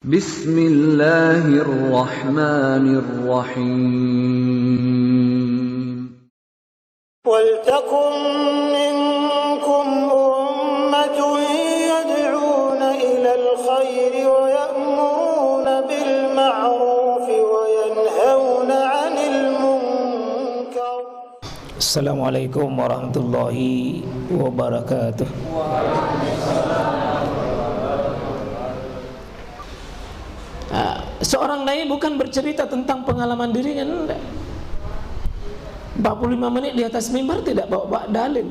Bismillahirrahmanirrahim. وَلْتَكُنْ مِنْكُمْ أُمَّةٌ يَدْعُونَ إِلَى الْخَيْرِ وَيَأْمُرُونَ بِالْمَعْرُوفِ وَيَنْهَوْنَ عَنِ الْمُنْكَرِ. Assalamualaikum warahmatullahi wabarakatuh. Seorang dai bukan bercerita tentang pengalaman dirinya, enggak. 45 menit di atas mimbar tidak bawa dalil,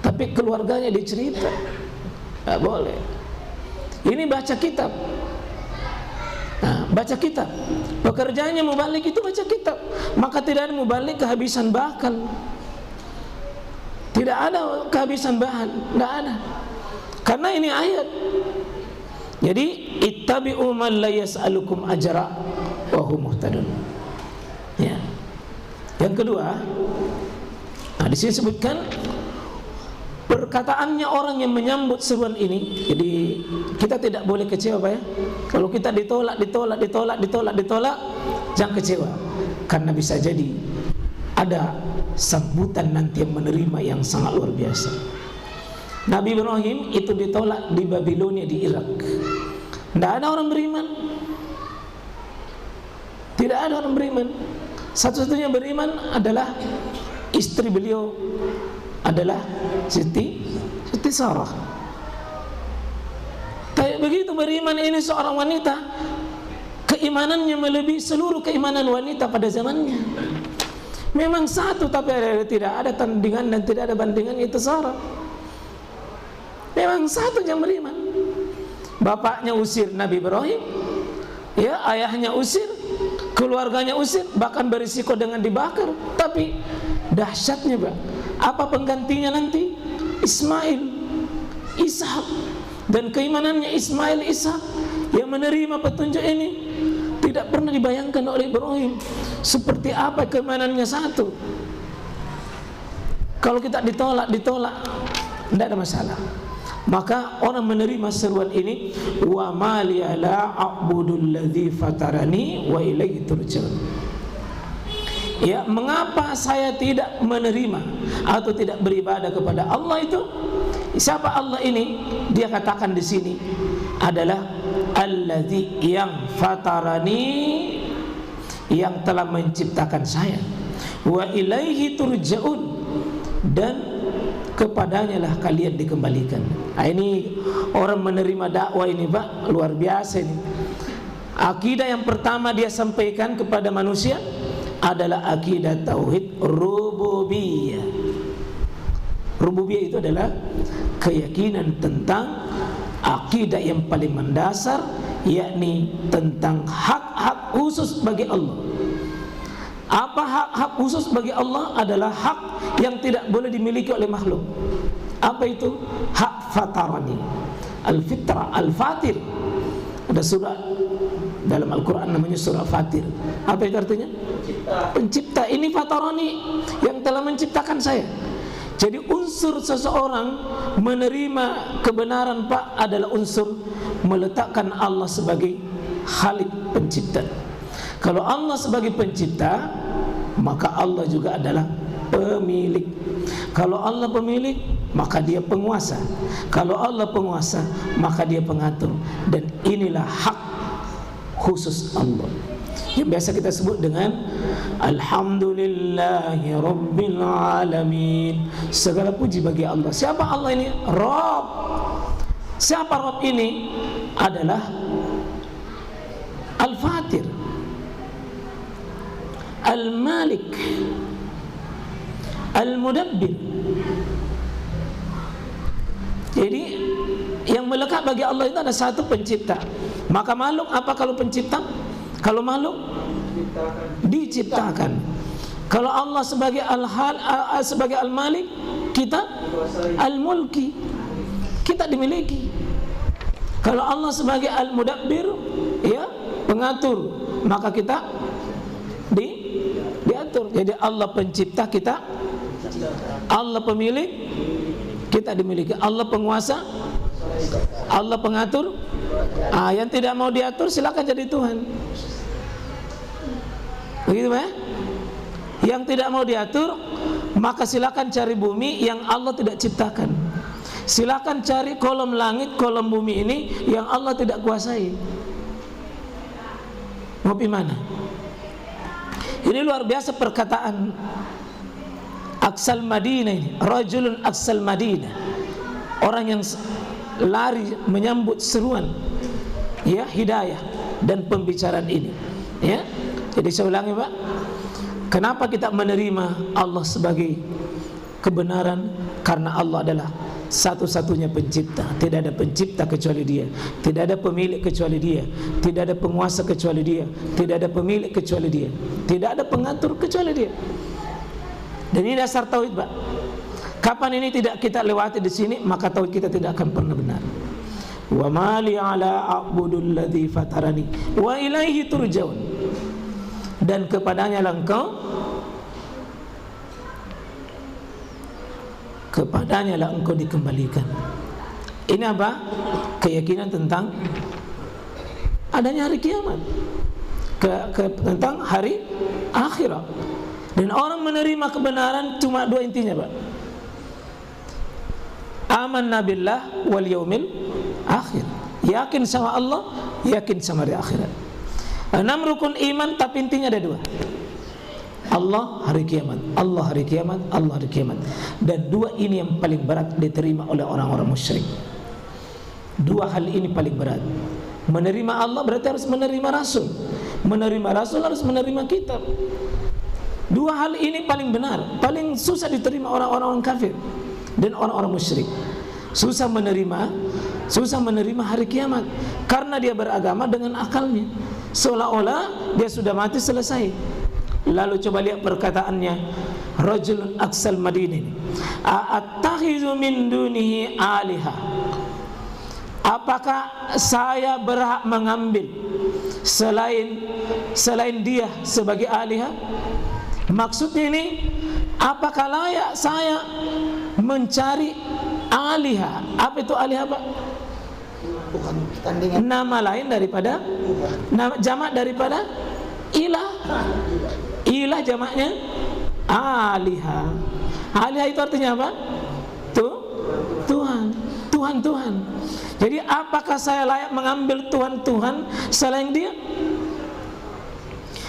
tapi keluarganya dicerita. Tidak boleh. Ini baca kitab. Baca kitab. Pekerjaannya mubalik itu baca kitab. Maka tidak ada mubalik kehabisan bakal. Tidak ada kehabisan bahan, tidak ada. Karena ini ayat. Jadi ittabi'u man la yas'alukum ajra wa hum muhtadun. Ya. Yang kedua, di sini sebutkan perkataannya orang yang menyambut seruan ini. Jadi kita tidak boleh kecewa, Pak ya. Kalau kita ditolak, jangan kecewa. Karena bisa jadi ada sambutan nanti yang menerima yang sangat luar biasa. Nabi Ibrahim itu ditolak di Babilonia, di Irak. Tidak ada orang beriman. Tidak ada orang beriman. Satu-satunya beriman adalah istri beliau, adalah Siti Sarah. Tapi begitu beriman ini seorang wanita, keimanannya melebihi seluruh keimanan wanita pada zamannya. Memang satu, tapi tidak ada tandingan dan tidak ada bandingan, itu Sarah. Memang satu yang beriman. Bapaknya usir Nabi Ibrahim, ya, ayahnya usir, keluarganya usir, bahkan berisiko dengan dibakar. Tapi dahsyatnya, Pak, apa penggantinya nanti? Ismail, Ishak. Dan keimanannya Ismail, Ishak yang menerima petunjuk ini tidak pernah dibayangkan oleh Ibrahim. Seperti apa keimanannya satu. Kalau kita ditolak, tidak ada masalah. Maka orang menerima seruan ini, wa ma liya la a'budul ladzi fatarani wa ilaihi turja'un. Ya, mengapa saya tidak menerima atau tidak beribadah kepada Allah itu? Siapa Allah ini? Dia katakan di sini adalah alladzi yang fatarani, yang telah menciptakan saya, wa ilaihi turja'un, dan kepadanya lah kalian dikembalikan. Ini orang menerima dakwah ini, Pak, luar biasa ini. Akidah yang pertama dia sampaikan kepada manusia adalah akidah tauhid rububiyah. Rububiyah itu adalah keyakinan tentang akidah yang paling mendasar, yakni tentang hak-hak khusus bagi Allah. Apa hak-hak khusus bagi Allah? Adalah hak yang tidak boleh dimiliki oleh makhluk. Apa itu? Hak fatarani, al-fitrah, al-fatir. Ada surah dalam Al-Quran namanya surah Fatir. Apa itu artinya? Pencipta. Ini fatarani, yang telah menciptakan saya. Jadi unsur seseorang menerima kebenaran, Pak, adalah unsur meletakkan Allah sebagai Khalik, pencipta. Kalau Allah sebagai pencipta, maka Allah juga adalah pemilik. Kalau Allah pemilik, maka dia penguasa. Kalau Allah penguasa, maka dia pengatur. Dan inilah hak khusus Allah, yang biasa kita sebut dengan Alhamdulillahi Rabbil Alamin. Segala puji bagi Allah. Siapa Allah ini? Rabb. Siapa Rabb ini? Adalah Al-Fatir, Al-Malik, Al-Mudabbir. Jadi yang melekat bagi Allah itu ada satu, pencipta. Maka makhluk apa kalau pencipta? Kalau makhluk diciptakan. Kalau Allah sebagai sebagai Al-Malik, kita Al-Mulki, kita dimiliki. Kalau Allah sebagai Al-Mudabbir, ya, pengatur, maka kita diatur. Jadi Allah pencipta, kita Allah pemilik, kita dimiliki. Allah penguasa, Allah pengatur, Yang tidak mau diatur silakan jadi Tuhan. Begitu ya? Yang tidak mau diatur, maka silakan cari bumi yang Allah tidak ciptakan. Silakan cari kolom langit, kolom bumi ini yang Allah tidak kuasai. Mau pergi mana? Ini luar biasa perkataan Aqsal Madinah ini, rajulun Aqsal Madinah, orang yang lari menyambut seruan ya hidayah dan pembicaraan ini ya. Jadi saya ulangi Pak, kenapa kita menerima Allah sebagai kebenaran? Karena Allah adalah satu-satunya pencipta, tidak ada pencipta kecuali Dia, tidak ada pemilik kecuali Dia, tidak ada penguasa kecuali Dia, tidak ada pemilik kecuali Dia, tidak ada pengatur kecuali Dia. Dan ini dasar tauhid, Pak. Kapan ini tidak kita lewati di sini, maka tauhid kita tidak akan pernah benar. Wa ma li ala a'budul ladzi fatarani wa ilaihi turja'un. Dan kepadanya lah engkau, kepadanya lah engkau dikembalikan. Ini apa? Keyakinan tentang adanya hari kiamat, tentang hari akhirat. Dan orang menerima kebenaran cuma dua intinya, Pak. Amanna billah wal yaumil akhir. Yakin sama Allah, yakin sama hari akhirat. 6 rukun iman, tapi intinya ada 2. Allah hari kiamat, Allah hari kiamat, Allah hari kiamat. Dan 2 ini yang paling berat diterima oleh orang-orang musyrik. 2 hal ini paling berat. Menerima Allah berarti harus menerima Rasul. Menerima Rasul harus menerima kitab. 2 hal ini paling benar, paling susah diterima orang-orang kafir dan orang-orang musyrik. Susah menerima hari kiamat karena dia beragama dengan akalnya, seolah-olah dia sudah mati selesai. Lalu coba lihat perkataannya, rajulun Aqsal Madinah, a'attakhizu min dunihi aliha. Apakah saya berhak mengambil selain dia sebagai aliha? Maksudnya ini, apakah layak saya mencari aliha? Apa itu aliha, Pak? Bukan tandingan. Nama lain daripada, nama jamak daripada ilah. Ilah jamaknya aliha. Aliha itu artinya apa? Tuhan. Tuhan. Jadi apakah saya layak mengambil Tuhan selain dia?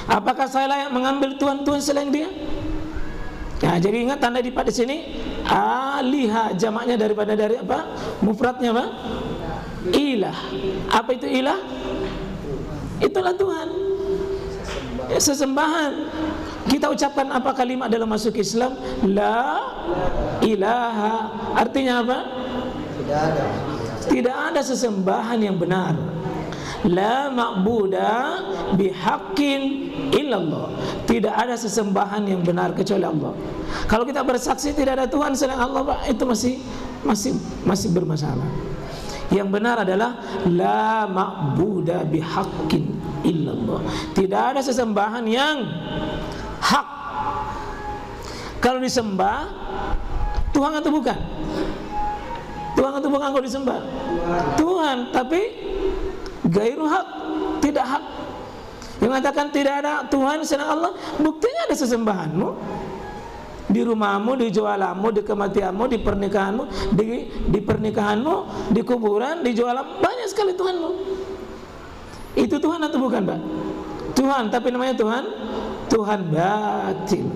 Apakah saya layak mengambil Tuhan selain dia? Nah, jadi ingat tanda dipat di sini aliha, jamaknya dari apa? Mufradnya apa? Ilah. Apa itu ilah? Itulah Tuhan. Ya, sesembahan. Kita ucapkan apa kalimat dalam masuk Islam? La ilaha. Artinya apa? Tidak ada sesembahan yang benar. La ma'buda bihaqqin illallah. Tidak ada sesembahan yang benar kecuali Allah. Kalau kita bersaksi tidak ada Tuhan selain Allah, Pak, itu masih bermasalah. Yang benar adalah la ma'buda bihaqqin illallah. Tidak ada sesembahan yang hak. Kalau disembah Tuhan atau bukan? Tuhan atau bukan kalau disembah? Tuhan, tapi gairu hak, tidak hak. Yang mengatakan tidak ada Tuhan selain Allah, buktinya ada sesembahanmu di rumahmu, di jualanmu, di kematianmu, di pernikahanmu, di kuburan, di jualan, banyak sekali Tuhanmu. Itu Tuhan atau bukan, Pak? Tuhan, tapi namanya Tuhan batil.